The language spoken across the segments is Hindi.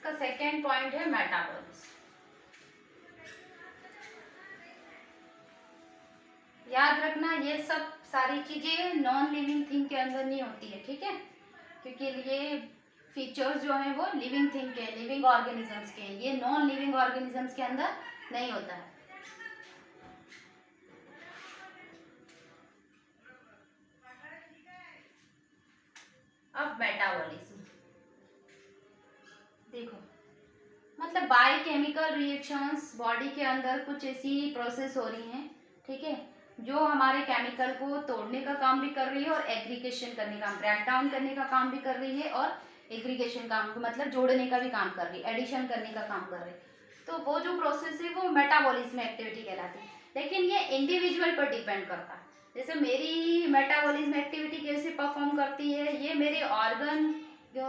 इसका सेकेंड पॉइंट है मेटाबॉलिज्म। याद रखना ये सब सारी चीजें नॉन लिविंग थिंग के अंदर नहीं होती है, ठीक है, क्योंकि ये फीचर्स जो हैं वो लिविंग थिंग के, लिविंग ऑर्गेनिजम्स के, ये नॉन लिविंग ऑर्गेनिजम्स के अंदर नहीं होता है। अब मेटाबॉलिज्म देखो, मतलब बायोकेमिकल रिएक्शंस बॉडी के अंदर कुछ ऐसी प्रोसेस हो रही हैं, ठीक है, जो हमारे केमिकल को तोड़ने का काम भी कर रही है और एग्रीगेशन करने का, ब्रेक डाउन करने का काम भी कर रही है और एग्रीगेशन काम मतलब जोड़ने का भी काम कर रही है, एडिशन करने का काम कर रही है। तो वो जो प्रोसेस है वो मेटाबॉलिज्म एक्टिविटी कहलाती है। लेकिन ये इंडिविजुअल पर डिपेंड करता है। जैसे मेरी मेटाबॉलिज्म एक्टिविटी कैसे परफॉर्म करती है, ये मेरे ऑर्गन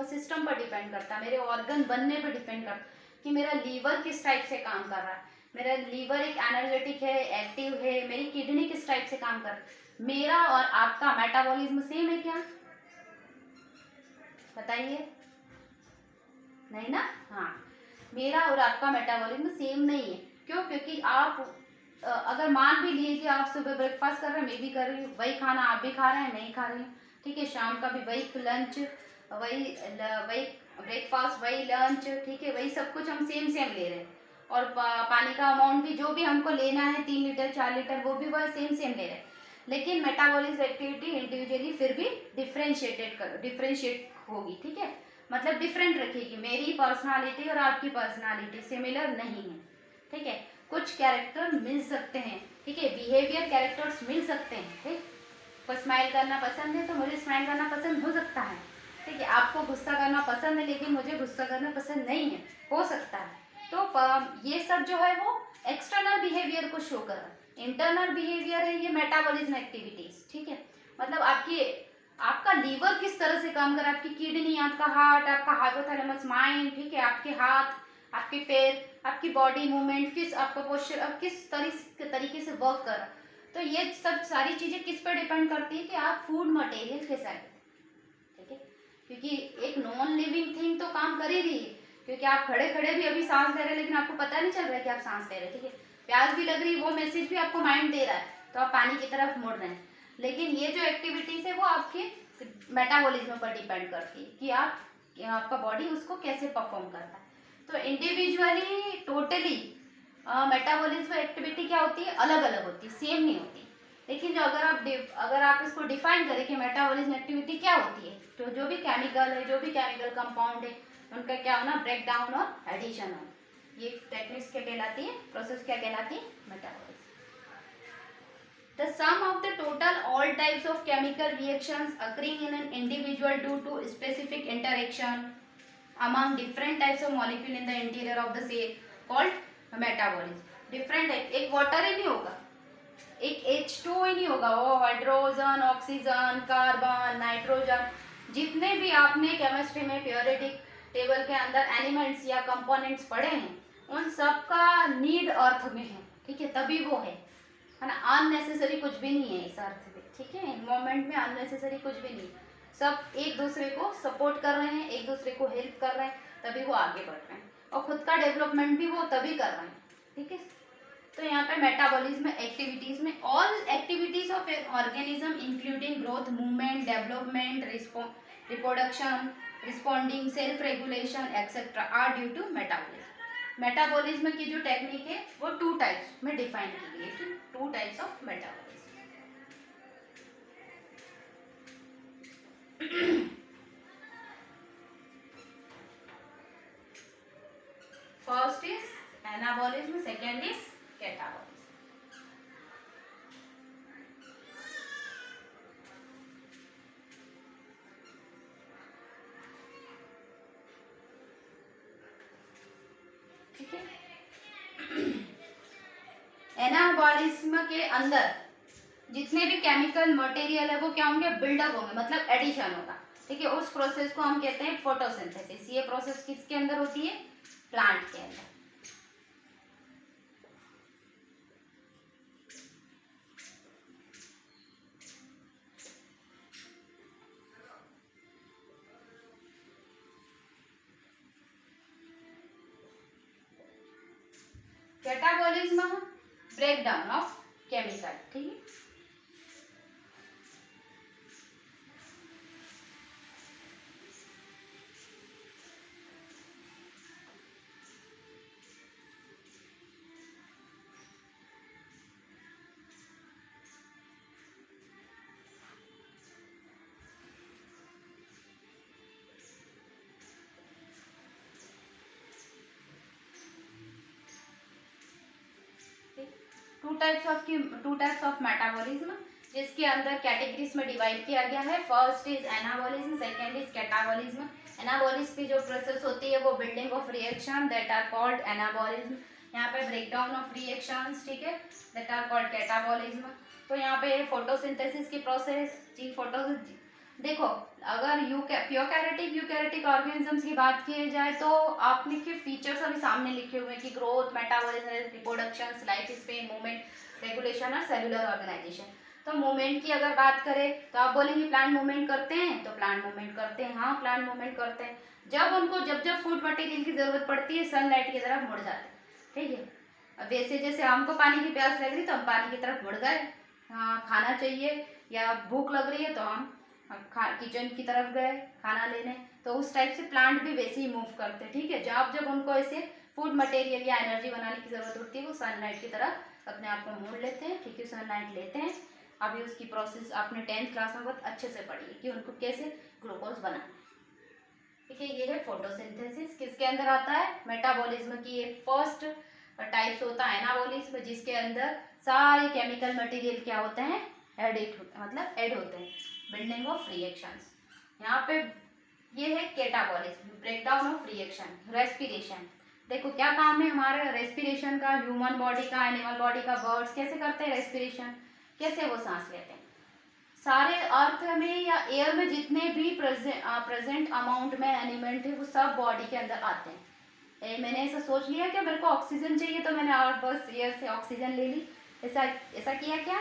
सिस्टम पर डिपेंड करता है, मेरे ऑर्गन बनने पर डिपेंड करता है कि मेरा लीवर किस टाइप से काम कर रहा है, मेरा लीवर एक एनर्जेटिक है, एक्टिव है, मेरी किडनी किस टाइप से काम कर रही है। मेरा और आपका मेटाबॉलिज्म सेम है क्या, बताइए, नहीं ना। हाँ, मेरा और आपका मेटाबॉलिज्म सेम नहीं है। क्यों? क्योंकि आप अगर मान भी लिए कि आप सुबह ब्रेकफास्ट कर रहे हैं, मैं भी कर रही हूँ, वही खाना आप भी खा रहे हैं, मैं ही खा रही हूँ, ठीक है, शाम का भी वही लंच, वही ब्रेकफास्ट, वही लंच, ठीक है, वही सब कुछ हम सेम सेम ले रहे हैं। और पानी का अमाउंट भी जो भी हमको लेना है 3 लीटर 4 लीटर वो भी वह सेम सेम ले रहे हैं। लेकिन मेटाबॉलिज्म एक्टिविटी इंडिविजुअली फिर भी डिफ्रेंशिएट होगी, ठीक है, मतलब डिफरेंट रखेगी। मेरी पर्सनालिटी और आपकी पर्सनालिटी सिमिलर नहीं है, ठीक है, कुछ कैरेक्टर मिल सकते हैं, ठीक है, बिहेवियर कैरेक्टर्स मिल सकते हैं, ठीक, को स्माइल करना पसंद है तो मुझे स्माइल करना पसंद हो सकता है, ठीक है, आपको गुस्सा करना पसंद है लेकिन मुझे गुस्सा करना पसंद नहीं है, हो सकता है। तो ये सब जो है वो एक्सटर्नल बिहेवियर को शो कर रहा है। इंटरनल बिहेवियर है ये मेटाबॉलिज्म एक्टिविटीज, ठीक है, मतलब आपका लीवर किस तरह से काम कर रहा है, आपकी किडनी, आपका हार्ट, आपका हाइपोथैलेमस माइंड, ठीक है, आपके हाथ, आपके पैर, आपकी बॉडी मूवमेंट, किस आपका पोस्चर अब किस तरीके से वर्क कर रहा है। तो ये सब सारी चीजें किस पर डिपेंड करती है कि आप फूड मटेरियल कैसा है, ठीक है, क्योंकि एक नॉन लिविंग थिंग तो काम कर ही रही है, क्योंकि आप खड़े खड़े भी अभी सांस ले रहे हैं लेकिन आपको पता नहीं चल रहा है कि आप सांस ले रहे हैं, ठीक है, प्यास भी लग रही है, वो मैसेज भी आपको माइंड दे रहा है तो आप पानी की तरफ मुड़ रहे हैं। लेकिन ये जो एक्टिविटीज है वो आपके मेटाबॉलिज्म पर डिपेंड करती है कि आपका बॉडी उसको कैसे परफॉर्म करता है। तो इंडिविजुअली टोटली मेटाबॉलिज्म एक्टिविटी क्या होती है, अलग अलग होती है, सेम नहीं होती। लेकिन जो अगर आप इसको डिफाइन करें कि मेटाबॉलिज्म एक्टिविटी क्या होती है, तो जो भी केमिकल है, जो भी केमिकल कंपाउंड है, उनका क्या होना, ब्रेक डाउन और एडिशन होना, ये टेक्निक्स क्या कहलाती है, प्रोसेस क्या कहलाती है, metabolism. The sum of the total all types of chemical reactions occurring in an individual due to specific interaction among different types of molecule in the interior of the cell called metabolism. Different type, एक वाटर ही नहीं होगा, एक H2 ही नहीं होगा, वो हाइड्रोजन, ऑक्सीजन, कार्बन, नाइट्रोजन, जितने भी आपने केमिस्ट्री में पीरियोडिक टेबल के अंदर एलिमेंट्स या कंपोनेंट्स पढ़े हैं उन सब का नीड अर्थ में है, ठीक है, तभी वो है ना, अननेसेसरी कुछ भी नहीं है इस अर्थ में, ठीक है, इन्वायरमेंट में अननेसेसरी कुछ भी नहीं, सब एक दूसरे को सपोर्ट कर रहे हैं, एक दूसरे को हेल्प कर रहे हैं, तभी वो आगे बढ़ रहे हैं और खुद का डेवलपमेंट भी वो तभी कर रहे हैं, ठीक है। तो यहाँ पे मेटाबॉलिज्म एक्टिविटीज में all activities of organism including growth, movement, development, reproduction, responding, self regulation etcetera are due to metabolism. Metabolism की जो टेक्निक है वो 2 टाइप्स में डिफाइन की गई है, 2 types of metabolism. First is anabolism, second is catabolism. ठीक है, एनाबॉलिज्म के अंदर जितने भी केमिकल मटेरियल है वो क्या होंगे, बिल्डअप होंगे, मतलब एडिशन होगा, ठीक है, उस प्रोसेस को हम कहते हैं फोटोसिंथेसिस। ये प्रोसेस किसके अंदर होती है, प्लांट के अंदर। Catabolism break down of chemical, ठीक है। टू टाइप्स ऑफ मेटाबॉलिज्म, जिसके अंदर कैटेगरीज में डिवाइड किया गया है। First is anabolism, second is catabolism. Anabolism की जो प्रोसेस होती है वो building of reaction that are called anabolism. यहाँ पे ब्रेकडाउन ऑफ रिएक्शंस, ठीक है, दैट आर कॉल्ड कैटाबॉलिज्म। तो यहाँ पे फोटोसिंथेसिस की प्रोसेस, जी फोटोसिंथेसिस, देखो अगर प्योकैरियोटिक यूकैरियोटिक ऑर्गेनिजम्स की बात की जाए तो आपने के फीचर्स अभी सामने लिखे हुए हैं कि growth, metabolism, reproduction, life span, movement, regulation और सेलुलर ऑर्गेनाइजेशन। तो मूवमेंट की अगर बात करें तो आप बोलेंगे प्लांट मूवमेंट करते हैं, तो प्लांट मूवमेंट करते हैं, हाँ प्लांट मूवमेंट करते हैं। जब फूड मटेरियल की जरूरत पड़ती है सनलाइट की तरफ मुड़ जाते हैं, ठीक है। अब वैसे जैसे हमको पानी की प्यास लग रही तो हम पानी की तरफ मुड़ गए, हाँ खाना चाहिए या भूख लग रही है तो हम किचन की तरफ गए खाना लेने। तो उस टाइप से प्लांट भी वैसे ही मूव करते हैं, ठीक है। जब उनको ऐसे फूड मटेरियल या एनर्जी बनाने की जरूरत होती है वो सनलाइट की तरफ अपने आप को मोड़ लेते हैं, ठीक है, सनलाइट लेते हैं। अभी उसकी प्रोसेस आपने 10th क्लास में बहुत अच्छे से पढ़ी है कि उनको कैसे ग्लूकोज बनाना है, ठीक है। ये है फोटोसिंथेसिस, किसके अंदर आता है, मेटाबॉलिज्म की एक फर्स्ट टाइप्स होता है एनाबॉलिज्म, जिसके अंदर सारे केमिकल मटेरियल क्या होते हैं, मतलब ऐड होते हैं, बिल्डिंग ऑफ रिएक्शंस। यहाँ पे ये है catabolism, breakdown of reaction, respiration. देखो क्या काम है हमारे रेस्पिरेशन का, ह्यूमन बॉडी का, एनिमल बॉडी का, बर्ड्स कैसे करते हैं रेस्पिरेशन, कैसे वो सांस लेते हैं। सारे अर्थ में या एयर में जितने भी प्रेजेंट अमाउंट में एलिमेंट है वो सब बॉडी के अंदर आते हैं। मैंने ऐसा सोच लिया कि मेरे को ऑक्सीजन चाहिए तो मैंने और बस एयर से ऑक्सीजन ले ली, ऐसा ऐसा किया क्या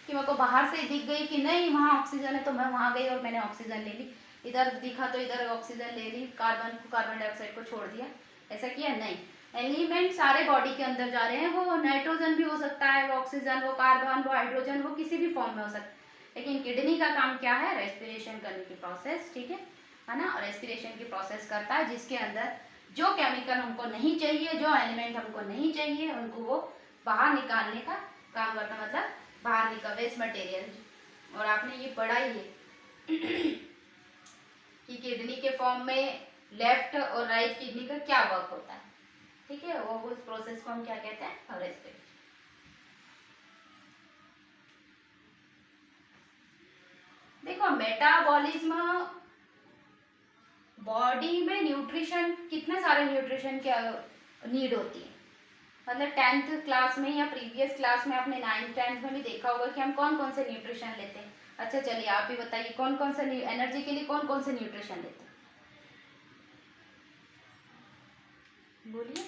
कि मेरे को बाहर से दिख गई कि नहीं वहाँ ऑक्सीजन है तो मैं वहाँ गई और मैंने ऑक्सीजन ले ली, इधर दिखा तो इधर ऑक्सीजन ले ली, कार्बन डाइऑक्साइड को छोड़ दिया, ऐसा किया नहीं। एलिमेंट सारे बॉडी के अंदर जा रहे हैं, वो नाइट्रोजन भी हो सकता है, वो ऑक्सीजन, वो कार्बन, वो हाइड्रोजन, वो किसी भी फॉर्म में हो सकता है। लेकिन किडनी का काम क्या है, रेस्पिरेशन करने की प्रोसेस, ठीक है ना, रेस्पिरेशन की प्रोसेस करता है, जिसके अंदर जो केमिकल हमको नहीं चाहिए, जो एलिमेंट हमको नहीं चाहिए उनको वो बाहर निकालने का काम करता, मतलब बाहर निकल वेस्ट मटेरियल। और आपने ये पढ़ा ही है कि किडनी के फॉर्म में लेफ्ट और राइट किडनी का क्या वर्क होता है, ठीक है, वो उस प्रोसेस को हम क्या कहते हैं, रेस्पिरेशन। देखो मेटाबॉलिज्म, बॉडी में न्यूट्रिशन, कितने सारे न्यूट्रिशन की नीड होती है, मतलब 10th क्लास में या प्रीवियस क्लास में आपने 9th 10th में भी देखा होगा कि हम कौन कौन से न्यूट्रिशन लेते हैं। अच्छा चलिए आप भी बताइए कौन कौन से एनर्जी के लिए कौन कौन से न्यूट्रिशन लेते हैं, बोलिए।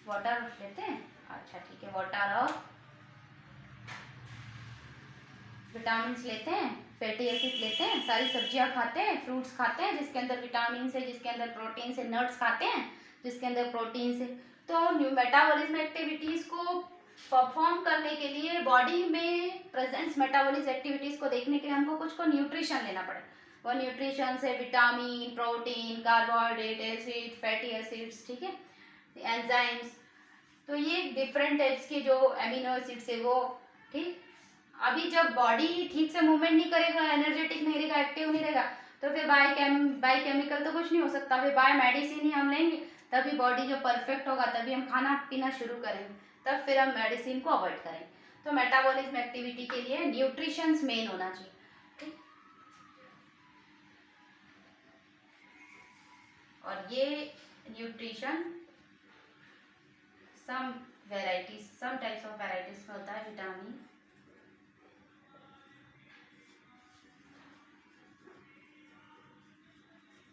वाटर लेते हैं, अच्छा ठीक है, वाटर और विटामिन लेते हैं, फैटी एसिड लेते हैं, सारी सब्जियां खाते हैं, फ्रूट्स खाते हैं जिसके अंदर विटामिन है, जिसके अंदर प्रोटीन है, नट्स खाते हैं जिसके अंदर प्रोटीन है। तो मेटाबॉलिज्म एक्टिविटीज़ को परफॉर्म करने के लिए बॉडी में प्रेजेंट्स मेटाबॉलिज्म एक्टिविटीज़ को देखने के लिए हमको कुछ को न्यूट्रिशन लेना पड़े। वो न्यूट्रिशन है vitamin, protein, carbohydrate, acid, fatty acids, ठीक है, एंजाइम्स। तो ये डिफरेंट टाइप्स के जो एमिनो एसिड्स है वो, ठीक। अभी जब बॉडी ठीक से मूवमेंट नहीं करेगा, एनर्जेटिक नहीं रहेगा, एक्टिव नहीं रहेगा, तो फिर बाय केमिकल तो कुछ नहीं हो सकता, फिर बाय मेडिसिन ही हम लेंगे, तभी बॉडी जो परफेक्ट होगा, तभी हम खाना पीना शुरू करेंगे, तब फिर हम मेडिसिन को अवॉइड करेंगे। तो मेटाबॉलिज्म एक्टिविटी के लिए न्यूट्रिशंस मेन होना चाहिए, ठीक। और ये nutrition some types of varieties में होता है, vitamin,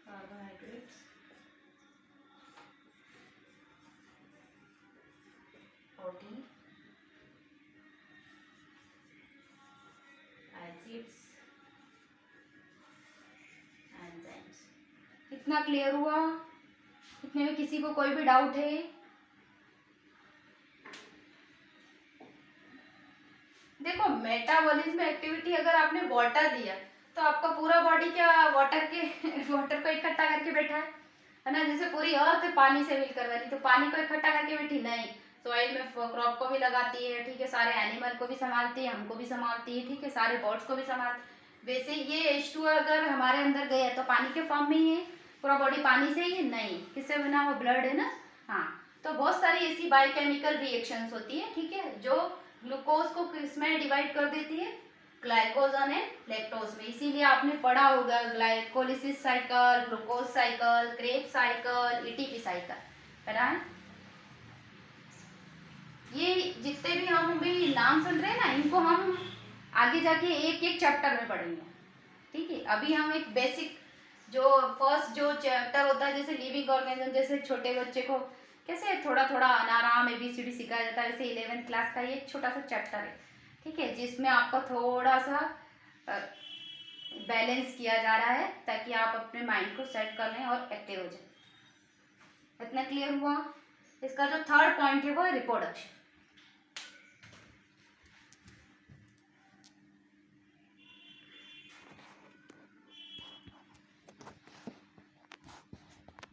carbohydrates, protein, acids, enzymes. कितना क्लियर हुआ, इतने में किसी को कोई भी डाउट है? देखो मेटाबॉलिज्म एक्टिविटी अगर आपने वाटर दिया तो आपका पूरा बॉडी क्या वाटर के वाटर को इकट्ठा करके बैठा है ना। जैसे पूरी अर्थ पानी से मिलकर बनी, तो पानी को इकट्ठा करके बैठी नहीं, सॉइल में क्रॉप को भी लगाती है, ठीक है, सारे एनिमल को भी संभालती है, हमको भी संभालती है, ठीक है, सारे बर्ड्स को भी संभालती। वैसे ये H2 अगर हमारे अंदर गया तो पानी के फॉर्म में ही है, पूरा बॉडी पानी से ही है नहीं, किससे बना हुआ? ब्लड है ना। हाँ, तो बहुत सारी ऐसी बायोकेमिकल रिएक्शंस होती है, ठीक है, जो ग्लूकोज को किसमें डिवाइड कर देती है? ग्लाइकोजन एंड लैक्टोज में। इसीलिए आपने पढ़ा होगा glycolysis cycle, glucose cycle, Krebs cycle, ATP cycle, पता है? ये जितने भी हम भी नाम सुन रहे हैं ना, इनको हम आगे जाके एक एक चैप्टर में पढ़ेंगे, ठीक है। अभी हम एक बेसिक जो फर्स्ट जो चैप्टर होता है, जैसे लिविंग ऑर्गेनिज्म, जैसे छोटे बच्चे को कैसे थोड़ा थोड़ा अनाराम ABCD सिखाया जाता है, वैसे 11th क्लास का ये एक छोटा सा चैप्टर है, ठीक है, जिसमें आपका थोड़ा सा बैलेंस किया जा रहा है ताकि आप अपने माइंड को सेट कर लें और एक्टिव हो जाए। इतना क्लियर हुआ? इसका जो थर्ड पॉइंट है वो है रिप्रोडक्शन।